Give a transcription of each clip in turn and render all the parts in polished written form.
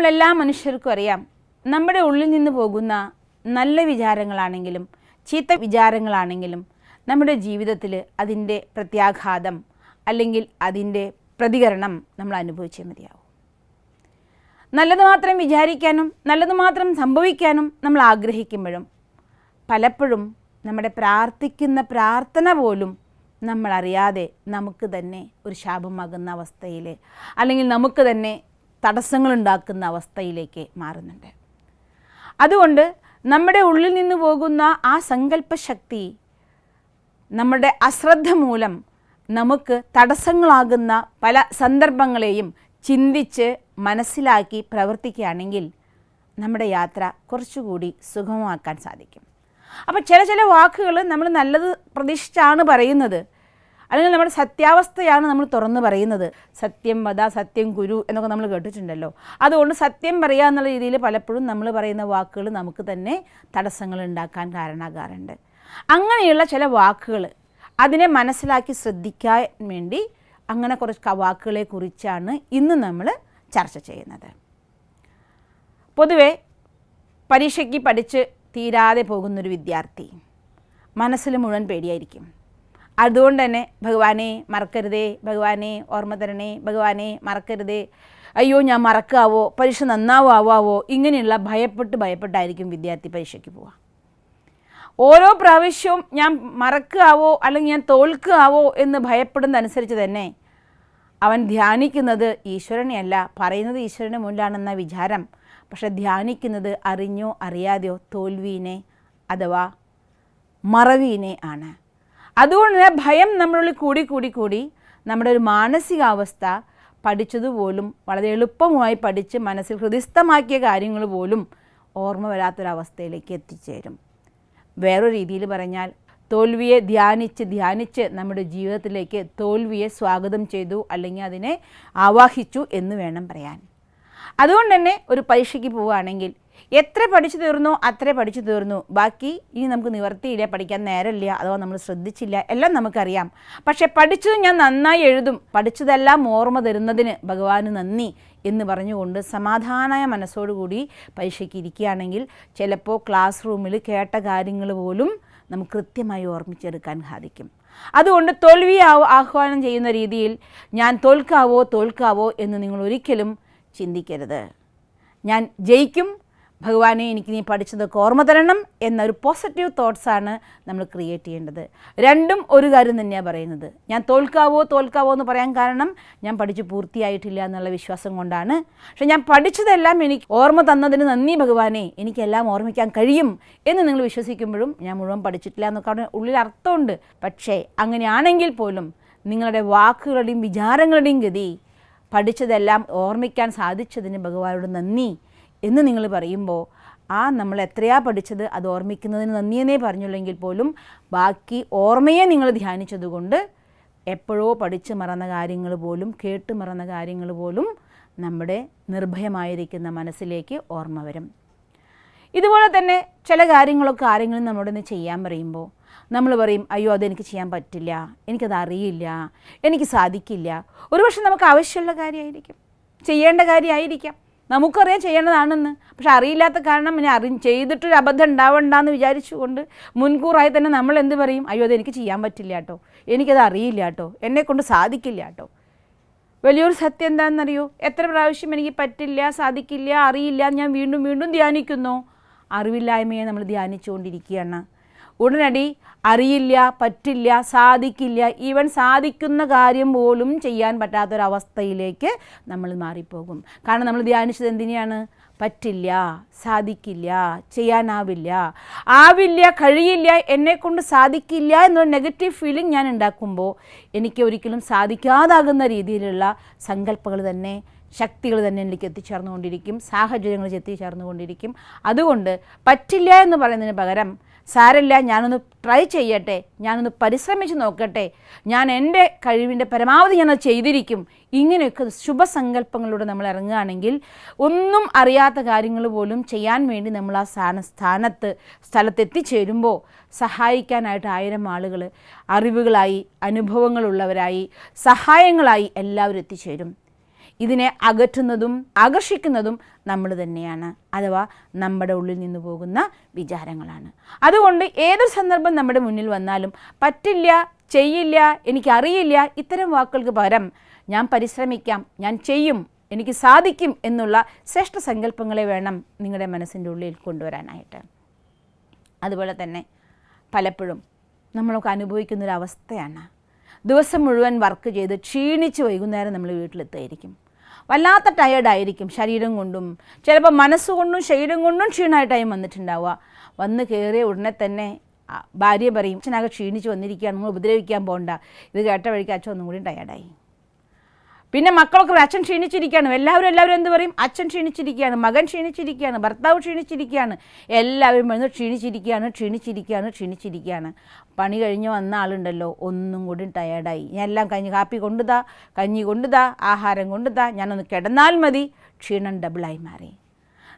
നമ്മളെല്ലാ മനുഷ്യർക്കും അറിയാം, നമ്മുടെ ഉള്ളിൽ നിന്ന് പോകുന്ന നല്ല വിചാരങ്ങളാണെങ്കിലും ചീത്ത വിചാരങ്ങളാണെങ്കിലും നമ്മുടെ ജീവിതത്തിൽ അതിൻ്റെ പ്രത്യാഘാതം അല്ലെങ്കിൽ അതിൻ്റെ പ്രതികരണം നമ്മൾ അനുഭവിച്ചേ മതിയാവും. നല്ലത് മാത്രം വിചാരിക്കാനും നല്ലത് മാത്രം സംഭവിക്കാനും നമ്മൾ ആഗ്രഹിക്കുമ്പോഴും പലപ്പോഴും നമ്മുടെ പ്രാർത്ഥിക്കുന്ന പ്രാർത്ഥന പോലും നമ്മളറിയാതെ നമുക്ക് തന്നെ ഒരു ശാപമാകുന്ന അവസ്ഥയിൽ അല്ലെങ്കിൽ നമുക്ക് തന്നെ തടസ്സങ്ങളുണ്ടാക്കുന്ന അവസ്ഥയിലേക്ക് മാറുന്നുണ്ട്. അതുകൊണ്ട് നമ്മുടെ ഉള്ളിൽ നിന്ന് പോകുന്ന ആ സങ്കല്പശക്തി നമ്മുടെ അശ്രദ്ധ മൂലം നമുക്ക് തടസ്സങ്ങളാകുന്ന പല സന്ദർഭങ്ങളെയും ചിന്തിച്ച് മനസ്സിലാക്കി പ്രവർത്തിക്കുകയാണെങ്കിൽ നമ്മുടെ യാത്ര കുറച്ചുകൂടി സുഗമമാക്കാൻ സാധിക്കും. അപ്പോൾ ചില വാക്കുകൾ നമ്മൾ നല്ലത് പ്രതീക്ഷിച്ചാണ് പറയുന്നത്, അല്ലെങ്കിൽ നമ്മുടെ സത്യാവസ്ഥയാണ് നമ്മൾ തുറന്നു പറയുന്നത്. സത്യം വദ സത്യം കുരു എന്നൊക്കെ നമ്മൾ കേട്ടിട്ടുണ്ടല്ലോ. അതുകൊണ്ട് സത്യം പറയുക എന്നുള്ള രീതിയിൽ പലപ്പോഴും നമ്മൾ പറയുന്ന വാക്കുകൾ നമുക്ക് തന്നെ തടസ്സങ്ങൾ ഉണ്ടാക്കാൻ കാരണമാകാറുണ്ട്. അങ്ങനെയുള്ള ചില വാക്കുകൾ അതിനെ മനസ്സിലാക്കി ശ്രദ്ധിക്കാൻ വേണ്ടി അങ്ങനെ കുറച്ച് വാക്കുകളെ കുറിച്ചാണ് ഇന്ന് നമ്മൾ ചർച്ച ചെയ്യുന്നത്. പൊതുവെ പരീക്ഷയ്ക്ക് പഠിച്ച് തീരാതെ പോകുന്നൊരു വിദ്യാർത്ഥി മനസ്സിൽ മുഴുവൻ പേടിയായിരിക്കും. അതുകൊണ്ട് തന്നെ ഭഗവാനെ മറക്കരുതേ, ഭഗവാനെ ഓർമ്മ തരണേ, ഭഗവാനെ മറക്കരുതേ, അയ്യോ ഞാൻ മറക്കാവോ, പരീക്ഷ നന്നാവാവോ, ഇങ്ങനെയുള്ള ഭയപ്പെട്ടായിരിക്കും വിദ്യാർത്ഥി പരീക്ഷയ്ക്ക് പോവുക. ഓരോ പ്രാവശ്യവും ഞാൻ മറക്കാവോ അല്ലെങ്കിൽ ഞാൻ തോൽക്കാവോ എന്ന് ഭയപ്പെടുന്നതനുസരിച്ച് തന്നെ അവൻ ധ്യാനിക്കുന്നത് ഈശ്വരനെയല്ല, പറയുന്നത് ഈശ്വരന് മുന്നിലാണെന്ന വിചാരം. പക്ഷെ ധ്യാനിക്കുന്നത് അറിഞ്ഞോ അറിയാതെയോ തോൽവീനെ അഥവാ മറവീനെ ആണ്. അതുകൊണ്ട് തന്നെ ഭയം നമ്മളുള്ളിൽ കൂടി നമ്മുടെ ഒരു മാനസികാവസ്ഥ പഠിച്ചതുപോലും വളരെ എളുപ്പമായി പഠിച്ച് മനസ്സിൽ ഹൃദിസ്ഥമാക്കിയ കാര്യങ്ങൾ പോലും ഓർമ്മ വരാത്തൊരവസ്ഥയിലേക്ക് എത്തിച്ചേരും. വേറൊരു രീതിയിൽ പറഞ്ഞാൽ തോൽവിയെ ധ്യാനിച്ച് നമ്മുടെ ജീവിതത്തിലേക്ക് തോൽവിയെ സ്വാഗതം ചെയ്തു അല്ലെങ്കിൽ അതിനെ ആവാഹിച്ചു എന്ന് വേണം പറയാൻ. അതുകൊണ്ട് തന്നെ ഒരു പരീക്ഷയ്ക്ക് പോവുകയാണെങ്കിൽ എത്ര പഠിച്ചു തീർന്നോ അത്ര പഠിച്ചു തീർന്നു, ബാക്കി ഇനി നമുക്ക് നിവർത്തിയില്ല, പഠിക്കാൻ നേരമില്ല, അഥവാ നമ്മൾ ശ്രദ്ധിച്ചില്ല, എല്ലാം നമുക്കറിയാം. പക്ഷേ പഠിച്ചത് ഞാൻ നന്നായി എഴുതും, പഠിച്ചതെല്ലാം ഓർമ്മ തരുന്നതിന് ഭഗവാന് നന്ദി എന്ന് പറഞ്ഞുകൊണ്ട് സമാധാനമായ മനസ്സോടുകൂടി പരീക്ഷയ്ക്ക് ഇരിക്കുകയാണെങ്കിൽ ചിലപ്പോൾ ക്ലാസ് റൂമിൽ കേട്ട കാര്യങ്ങൾ പോലും നമുക്ക് കൃത്യമായി ഓർമ്മിച്ചെടുക്കാൻ സാധിക്കും. അതുകൊണ്ട് തോൽവി ആഹ്വാനം ചെയ്യുന്ന രീതിയിൽ ഞാൻ തോൽക്കാവോ എന്ന് നിങ്ങൾ ഒരിക്കലും ചിന്തിക്കരുത്. ഞാൻ ജയിക്കും, ഭഗവാനെ എനിക്ക് നീ പഠിച്ചതൊക്കെ ഓർമ്മ തരണം എന്നൊരു പോസിറ്റീവ് തോട്ട്സാണ് നമ്മൾ ക്രിയേറ്റ് ചെയ്യേണ്ടത്. രണ്ടും ഒരു കാര്യം തന്നെയാണ് പറയുന്നത്. ഞാൻ തോൽക്കാവോ എന്ന് പറയാൻ കാരണം ഞാൻ പഠിച്ച് പൂർത്തിയായിട്ടില്ല എന്നുള്ള വിശ്വാസം കൊണ്ടാണ്. പക്ഷേ ഞാൻ പഠിച്ചതെല്ലാം എനിക്ക് ഓർമ്മ തന്നതിന് നന്ദി ഭഗവാനെ, എനിക്കെല്ലാം ഓർമ്മിക്കാൻ കഴിയും എന്ന് നിങ്ങൾ വിശ്വസിക്കുമ്പോഴും ഞാൻ മുഴുവൻ പഠിച്ചിട്ടില്ല എന്നൊക്കെ ഉള്ളിൽ അർത്ഥമുണ്ട്. പക്ഷേ അങ്ങനെയാണെങ്കിൽ പോലും നിങ്ങളുടെ വാക്കുകളുടെയും വിചാരങ്ങളുടെയും ഗതി പഠിച്ചതെല്ലാം ഓർമ്മിക്കാൻ സാധിച്ചതിന് ഭഗവാനോട് നന്ദി എന്ന് നിങ്ങൾ പറയുമ്പോൾ നമ്മൾ എത്രയാ പഠിച്ചത് അത് ഓർമ്മിക്കുന്നതിന് നന്ദിയെന്നേ പറഞ്ഞുള്ളെങ്കിൽ പോലും ബാക്കി ഓർമ്മയെ നിങ്ങൾ ധ്യാനിച്ചതുകൊണ്ട് എപ്പോഴോ പഠിച്ച് മറന്ന കാര്യങ്ങൾ പോലും കേട്ട് മറന്ന കാര്യങ്ങൾ പോലും നമ്മുടെ നിർഭയമായിരിക്കുന്ന മനസ്സിലേക്ക് ഓർമ്മ വരും. ഇതുപോലെ തന്നെ ചില കാര്യങ്ങളൊക്കെ ആരെങ്കിലും നമ്മളോടൊന്ന് ചെയ്യാൻ പറയുമ്പോൾ നമ്മൾ പറയും, അയ്യോ അതെനിക്ക് ചെയ്യാൻ പറ്റില്ല, എനിക്കത് അറിയില്ല, എനിക്ക് സാധിക്കില്ല. ഒരുപക്ഷെ നമുക്ക് ആവശ്യമുള്ള കാര്യമായിരിക്കും, ചെയ്യേണ്ട കാര്യമായിരിക്കാം, നമുക്കറിയാം ചെയ്യേണ്ടതാണെന്ന്. പക്ഷെ അറിയില്ലാത്ത കാരണം ചെയ്തിട്ടൊരു അബദ്ധം ഉണ്ടാവണ്ടെന്ന് വിചാരിച്ചുകൊണ്ട് മുൻകൂറായി തന്നെ നമ്മൾ എന്ത് പറയും, അയ്യോ അതെനിക്ക് ചെയ്യാൻ പറ്റില്ല കേട്ടോ, എനിക്കത് അറിയില്ല കേട്ടോ, എന്നെക്കൊണ്ട് സാധിക്കില്ല കേട്ടോ. വലിയൊരു സത്യം എന്താണെന്നറിയോ? എത്ര പ്രാവശ്യം എനിക്ക് പറ്റില്ല, സാധിക്കില്ല, അറിയില്ല ഞാൻ വീണ്ടും ധ്യാനിക്കുന്നു. അറിവില്ലായ്മയെ നമ്മൾ ധ്യാനിച്ചുകൊണ്ടിരിക്കുകയാണ്. ഉടനടി അറിയില്ല, പറ്റില്ല, സാധിക്കില്ല, ഈവൻ സാധിക്കുന്ന കാര്യം പോലും ചെയ്യാൻ പറ്റാത്തൊരവസ്ഥയിലേക്ക് നമ്മൾ മാറിപ്പോകും. കാരണം നമ്മൾ ധ്യാനിച്ചത് എന്തിനെയാണ്? പറ്റില്ല, സാധിക്കില്ല, ചെയ്യാനാവില്ല, കഴിയില്ല, എന്നെക്കൊണ്ട് സാധിക്കില്ല എന്നൊരു നെഗറ്റീവ് ഫീലിംഗ് ഞാൻ ഉണ്ടാക്കുമ്പോൾ എനിക്ക് ഒരിക്കലും സാധിക്കാതാകുന്ന രീതിയിലുള്ള സങ്കല്പങ്ങൾ തന്നെ ശക്തികൾ തന്നെ എനിക്ക് എത്തിച്ചേർന്നുകൊണ്ടിരിക്കും, സാഹചര്യങ്ങൾ എത്തിച്ചേർന്നുകൊണ്ടിരിക്കും. അതുകൊണ്ട് പറ്റില്ല എന്ന് പറയുന്നതിന് പകരം സാരമില്ല, ഞാനൊന്ന് ട്രൈ ചെയ്യട്ടെ, ഞാനൊന്ന് പരിശ്രമിച്ച് നോക്കട്ടെ, ഞാൻ എൻ്റെ കഴിവിൻ്റെ പരമാവധി ഞാനത് ചെയ്തിരിക്കും, ഇങ്ങനെയൊക്കെ ശുഭസങ്കല്പങ്ങളിലൂടെ നമ്മൾ ഇറങ്ങുകയാണെങ്കിൽ ഒന്നും അറിയാത്ത കാര്യങ്ങൾ പോലും ചെയ്യാൻ വേണ്ടി നമ്മൾ ആ സ്ഥലത്തെത്തിച്ചേരുമ്പോൾ സഹായിക്കാനായിട്ട് 1000 ആളുകൾ അറിവുകളായി അനുഭവങ്ങളുള്ളവരായി സഹായങ്ങളായി എല്ലാവരും എത്തിച്ചേരും. ഇതിനെ അകറ്റുന്നതും ആകർഷിക്കുന്നതും നമ്മൾ തന്നെയാണ്, അഥവാ നമ്മുടെ ഉള്ളിൽ നിന്ന് പോകുന്ന വിചാരങ്ങളാണ്. അതുകൊണ്ട് ഏതൊരു സന്ദർഭം നമ്മുടെ മുന്നിൽ വന്നാലും പറ്റില്ല, ചെയ്യില്ല, എനിക്കറിയില്ല, ഇത്തരം വാക്കുകൾക്ക് പകരം ഞാൻ പരിശ്രമിക്കാം, ഞാൻ ചെയ്യും, എനിക്ക് സാധിക്കും എന്നുള്ള ശ്രേഷ്ഠ സങ്കല്പങ്ങളെ വേണം നിങ്ങളുടെ മനസ്സിൻ്റെ ഉള്ളിൽ കൊണ്ടുവരാനായിട്ട്. അതുപോലെ തന്നെ പലപ്പോഴും നമ്മളൊക്കെ അനുഭവിക്കുന്നൊരവസ്ഥയാണ്, ദിവസം മുഴുവൻ വർക്ക് ചെയ്ത് ക്ഷീണിച്ച് വൈകുന്നേരം നമ്മൾ വീട്ടിലെത്തുമായിരിക്കും. വല്ലാത്ത ടയേർഡായിരിക്കും, ശരീരം കൊണ്ടും ചിലപ്പോൾ മനസ്സുകൊണ്ടും ശരീരം കൊണ്ടും ക്ഷീണമായിട്ടായി വന്നിട്ടുണ്ടാവുക. വന്ന് കയറിയ ഉടനെ തന്നെ ഭാര്യ പറയും, അച്ഛനാകെ ക്ഷീണിച്ച് വന്നിരിക്കുകയാണ്, നിങ്ങൾ ഉപദ്രവിക്കാൻ പോകണ്ട. ഇത് കേട്ട വഴിക്ക് അച്ഛൻ ഒന്നും കൂടി ടയേർഡായി. പിന്നെ മക്കളൊക്കെ അച്ഛൻ ക്ഷീണിച്ചിരിക്കുകയാണ്, എല്ലാവരും എന്ത് പറയും, അച്ഛൻ ക്ഷീണിച്ചിരിക്കുകയാണ്, മകൻ ക്ഷീണിച്ചിരിക്കുകയാണ്, ഭർത്താവ് ക്ഷീണിച്ചിരിക്കുകയാണ്, എല്ലാവരും വരുന്നത് ക്ഷീണിച്ചിരിക്കുകയാണ്. പണി കഴിഞ്ഞ് വന്ന ആളുണ്ടല്ലോ ഒന്നും കൂടി ടയേർഡായി, ഞാൻ എല്ലാം കഴിഞ്ഞ് കാപ്പി കൊണ്ടുതാ, കഞ്ഞി കൊണ്ടുതാ, ആഹാരം കൊണ്ടുതാ, ഞാനൊന്ന് കിടന്നാൽ മതി, ക്ഷീണം ഡബിളായി മാറി.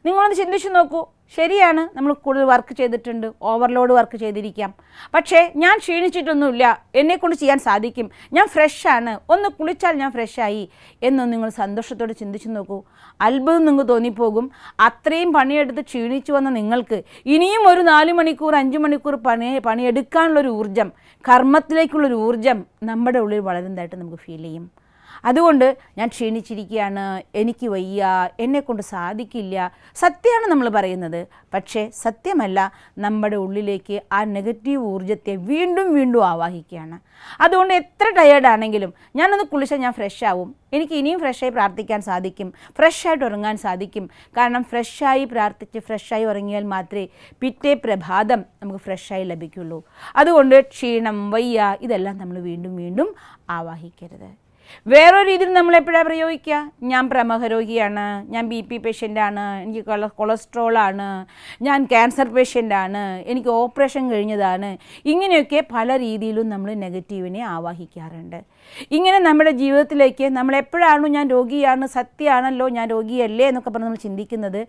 നിങ്ങളൊന്ന് ചിന്തിച്ച് നോക്കൂ. ശരിയാണ്, നമ്മൾ കൂടുതൽ വർക്ക് ചെയ്തിട്ടുണ്ട്, ഓവർലോഡ് വർക്ക് ചെയ്തിരിക്കാം. പക്ഷേ ഞാൻ ക്ഷീണിച്ചിട്ടൊന്നുമില്ല, എന്നെക്കൊണ്ട് ചെയ്യാൻ സാധിക്കും, ഞാൻ ഫ്രഷാണ്, ഒന്ന് കുളിച്ചാൽ ഞാൻ ഫ്രഷായി എന്നൊന്ന് നിങ്ങൾ സന്തോഷത്തോടെ ചിന്തിച്ച് നോക്കൂ. അത്ഭുതം നിങ്ങൾക്ക് തോന്നിപ്പോകും. അത്രയും പണിയെടുത്ത് ക്ഷീണിച്ചു വന്ന നിങ്ങൾക്ക് ഇനിയും ഒരു 4 മണിക്കൂർ 5 മണിക്കൂർ പണിയെടുക്കാനുള്ളൊരു ഊർജ്ജം, കർമ്മത്തിലേക്കുള്ളൊരു ഊർജ്ജം നമ്മുടെ ഉള്ളിൽ വളരുന്നതായിട്ട് നമുക്ക് ഫീൽ ചെയ്യും. അതുകൊണ്ട് ഞാൻ ക്ഷീണിച്ചിരിക്കുകയാണ്, എനിക്ക് വയ്യ, എന്നെക്കൊണ്ട് സാധിക്കില്ല, സത്യമാണ് നമ്മൾ പറയുന്നത്. പക്ഷേ സത്യമല്ല, നമ്മുടെ ഉള്ളിലേക്ക് ആ നെഗറ്റീവ് ഊർജ്ജത്തെ വീണ്ടും വീണ്ടും ആവാഹിക്കുകയാണ്. അതുകൊണ്ട് എത്ര ടയേർഡാണെങ്കിലും ഞാനൊന്ന് കുളിച്ചാൽ ഞാൻ ഫ്രഷ് ആവും, എനിക്ക് ഇനിയും ഫ്രഷായി പ്രാർത്ഥിക്കാൻ സാധിക്കും, ഫ്രഷായിട്ട് ഉറങ്ങാൻ സാധിക്കും. കാരണം ഫ്രഷായി പ്രാർത്ഥിച്ച് ഫ്രഷായി ഉറങ്ങിയാൽ മാത്രമേ പിറ്റേ പ്രഭാതം നമുക്ക് ഫ്രഷായി ലഭിക്കുള്ളൂ. അതുകൊണ്ട് ക്ഷീണം, വയ്യ, ഇതെല്ലാം നമ്മൾ വീണ്ടും വീണ്ടും ആവാഹിക്കരുത്. വേറൊരു രീതിയിൽ നമ്മളെപ്പോഴാണ് പ്രയോഗിക്കുക, ഞാൻ പ്രമേഹ രോഗിയാണ്, ഞാൻ BP പേഷ്യൻ്റാണ്, എനിക്ക് കൊളസ്ട്രോളാണ്, ഞാൻ ക്യാൻസർ പേഷ്യൻ്റാണ്, എനിക്ക് ഓപ്പറേഷൻ കഴിഞ്ഞതാണ്. ഇങ്ങനെയൊക്കെ പല രീതിയിലും നമ്മൾ നെഗറ്റീവിനെ ആവാഹിക്കാറുണ്ട്. ഇങ്ങനെ നമ്മുടെ ജീവിതത്തിലേക്ക് നമ്മളെപ്പോഴാണോ ഞാൻ രോഗിയാണ്, സത്യമാണല്ലോ ഞാൻ രോഗിയല്ലേ എന്നൊക്കെ പറഞ്ഞ് നമ്മൾ ചിന്തിക്കുന്നത്,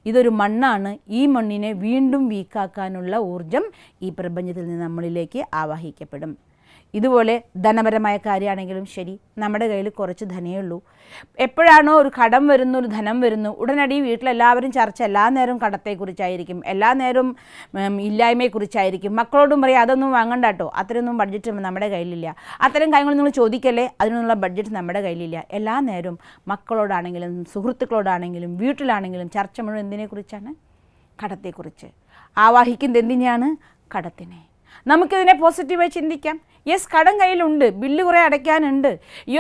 ഇതൊരു മണ്ണാണ്. ഈ മണ്ണിനെ വീണ്ടും വീക്കാക്കാനുള്ള ഊർജം ഈ പ്രപഞ്ചത്തിൽ നിന്ന് നമ്മളിലേക്ക് ആവാഹിക്കപ്പെടും. ഇതുപോലെ ധനപരമായ കാര്യമാണെങ്കിലും ശരി, നമ്മുടെ കയ്യിൽ കുറച്ച് ധനമേ ഉള്ളൂ. എപ്പോഴാണോ ഒരു കടം വരുന്നു, ഒരു ധനം വരുന്നു, ഉടനടി വീട്ടിലെല്ലാവരും ചർച്ച എല്ലാ നേരവും കടത്തെക്കുറിച്ചായിരിക്കും, എല്ലാ നേരവും ഇല്ലായ്മയെക്കുറിച്ചായിരിക്കും. മക്കളോടും പറയും അതൊന്നും വാങ്ങണ്ട കേട്ടോ, അത്രയൊന്നും ബഡ്ജറ്റ് നമ്മുടെ കയ്യിലില്ല, അത്തരം കാര്യങ്ങൾ നിങ്ങൾ ചോദിക്കല്ലേ, അതിനുള്ള ബഡ്ജറ്റ് നമ്മുടെ കയ്യിലില്ല. എല്ലാ നേരവും മക്കളോടാണെങ്കിലും സുഹൃത്തുക്കളോടാണെങ്കിലും വീട്ടിലാണെങ്കിലും ചർച്ച മുഴുവൻ എന്തിനെക്കുറിച്ചാണ്? കടത്തെക്കുറിച്ച്. ആവാഹിക്കുന്നത് എന്തിനെയാണ്? കടത്തിനെ. നമുക്കിതിനെ പോസിറ്റീവായി ചിന്തിക്കാം. യെസ്, കടം കയ്യിലുണ്ട്, ബില്ല് കുറേ അടയ്ക്കാനുണ്ട്,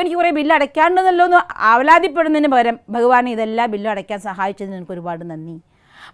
എനിക്ക് കുറേ ബില്ല് അടയ്ക്കാനുണ്ടെന്നല്ലോ എന്ന് ആവലാതിപ്പെടുന്നതിന് പകരം ഭഗവാൻ ഇതെല്ലാം ബില്ല് അടയ്ക്കാൻ സഹായിച്ചതിന് എനിക്ക് ഒരുപാട് നന്ദി.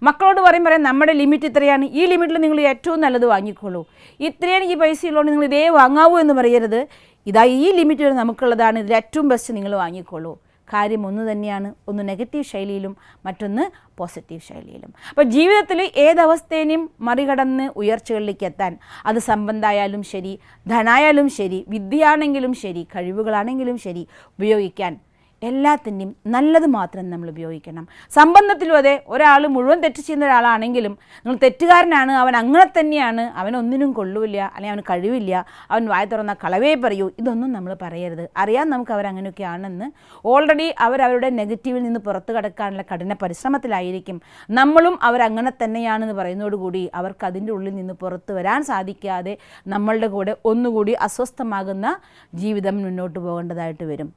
മക്കളോട് പറയാം നമ്മുടെ ലിമിറ്റ് ഇത്രയാണ്, ഈ ലിമിറ്റിൽ നിങ്ങൾ ഏറ്റവും നല്ലത് വാങ്ങിക്കോളൂ, ഇത്രയും എനിക്ക് പൈസ ഉള്ളതുകൊണ്ട് നിങ്ങൾ ഇതേ വാങ്ങാവൂ എന്ന് പറയരുത്. ഇതാ ഈ ലിമിറ്റ് നമുക്കുള്ളതാണ്, ഇതിൽ ഏറ്റവും ബെസ്റ്റ് നിങ്ങൾ വാങ്ങിക്കോളൂ. കാര്യം ഒന്ന് തന്നെയാണ്, ഒന്ന് നെഗറ്റീവ് ശൈലിയിലും മറ്റൊന്ന് പോസിറ്റീവ് ശൈലിയിലും. അപ്പോൾ ജീവിതത്തിൽ ഏതവസ്ഥേനെയും മറികടന്ന് ഉയർച്ചകളിലേക്ക് എത്താൻ, അത് സമ്പത്തായാലും ശരി, ധനായാലും ശരി, വിദ്യയാണെങ്കിലും ശരി, കഴിവുകളാണെങ്കിലും ശരി, ഉപയോഗിക്കാൻ എല്ലാത്തിൻ്റെയും നല്ലത് മാത്രം നമ്മൾ ഉപയോഗിക്കണം. സംബന്ധത്തിലും അതെ, ഒരാൾ മുഴുവൻ തെറ്റ് ചെയ്യുന്ന ഒരാളാണെങ്കിലും നിങ്ങൾ തെറ്റുകാരനാണ്, അവൻ അങ്ങനെ തന്നെയാണ്, അവനൊന്നിനും കൊള്ളൂല്ല, അല്ലെങ്കിൽ അവന് കഴിവില്ല, അവൻ വായ തുറന്ന കളവേ പറയൂ, ഇതൊന്നും നമ്മൾ പറയരുത്. അറിയാം നമുക്ക് അവരങ്ങനെയൊക്കെ ആണെന്ന്. ഓൾറെഡി അവരവരുടെ നെഗറ്റീവിൽ നിന്ന് പുറത്തു കടക്കാനുള്ള കഠിന പരിശ്രമത്തിലായിരിക്കും. നമ്മളും അവരങ്ങനെ തന്നെയാണെന്ന് പറയുന്നതോടുകൂടി അവർക്ക് അതിൻ്റെ ഉള്ളിൽ നിന്ന് പുറത്തു വരാൻ സാധിക്കാതെ നമ്മളുടെ കൂടെ ഒന്നുകൂടി അസ്വസ്ഥമാകുന്ന ജീവിതം മുന്നോട്ട് പോകേണ്ടതായിട്ട് വരും.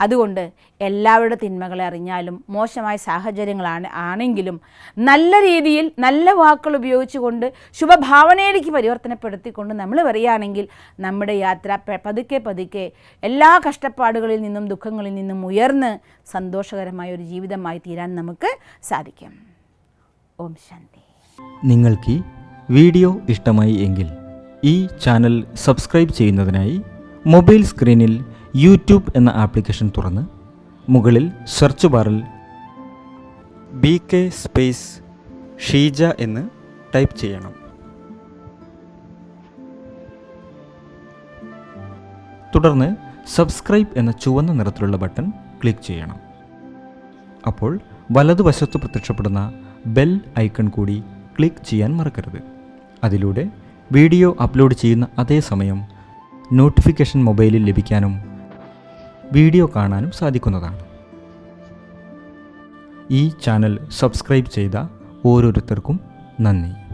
അതുകൊണ്ട് എല്ലാവരുടെ തിന്മകളെ അറിഞ്ഞാലും മോശമായ സാഹചര്യങ്ങളാണെങ്കിലും നല്ല രീതിയിൽ നല്ല വാക്കുകൾ ഉപയോഗിച്ചുകൊണ്ട് ശുഭഭാവനയിലേക്ക് പരിവർത്തനപ്പെടുത്തിക്കൊണ്ട് നമ്മൾ പറയുകയാണെങ്കിൽ നമ്മുടെ യാത്ര പതുക്കെ പതുക്കെ എല്ലാ കഷ്ടപ്പാടുകളിൽ നിന്നും ദുഃഖങ്ങളിൽ നിന്നും ഉയർന്ന് സന്തോഷകരമായ ഒരു ജീവിതമായി തീരാൻ നമുക്ക് സാധിക്കും. ഓം ശാന്തി. നിങ്ങൾക്ക് ഈ വീഡിയോ ഇഷ്ടമായി എങ്കിൽ ഈ ചാനൽ സബ്സ്ക്രൈബ് ചെയ്യുന്നതിനായി മൊബൈൽ സ്ക്രീനിൽ യൂട്യൂബ് എന്ന ആപ്ലിക്കേഷൻ തുറന്ന് മുകളിൽ സെർച്ച് ബാറിൽ BK സ്പേസ് ഷീജ എന്ന് ടൈപ്പ് ചെയ്യണം. തുടർന്ന് സബ്സ്ക്രൈബ് എന്ന ചുവന്ന നിറത്തിലുള്ള ബട്ടൺ ക്ലിക്ക് ചെയ്യണം. അപ്പോൾ വലതുവശത്ത് പ്രത്യക്ഷപ്പെടുന്ന ബെൽ ഐക്കൺ കൂടി ക്ലിക്ക് ചെയ്യാൻ മറക്കരുത്. അതിലൂടെ വീഡിയോ അപ്ലോഡ് ചെയ്യുന്ന അതേ സമയം നോട്ടിഫിക്കേഷൻ മൊബൈലിൽ ലഭിക്കാനും വീഡിയോ കാണാനും സാധിക്കുന്നതാണ്. ഈ ചാനൽ സബ്സ്ക്രൈബ് ചെയ്ത ഓരോരുത്തർക്കും നന്ദി.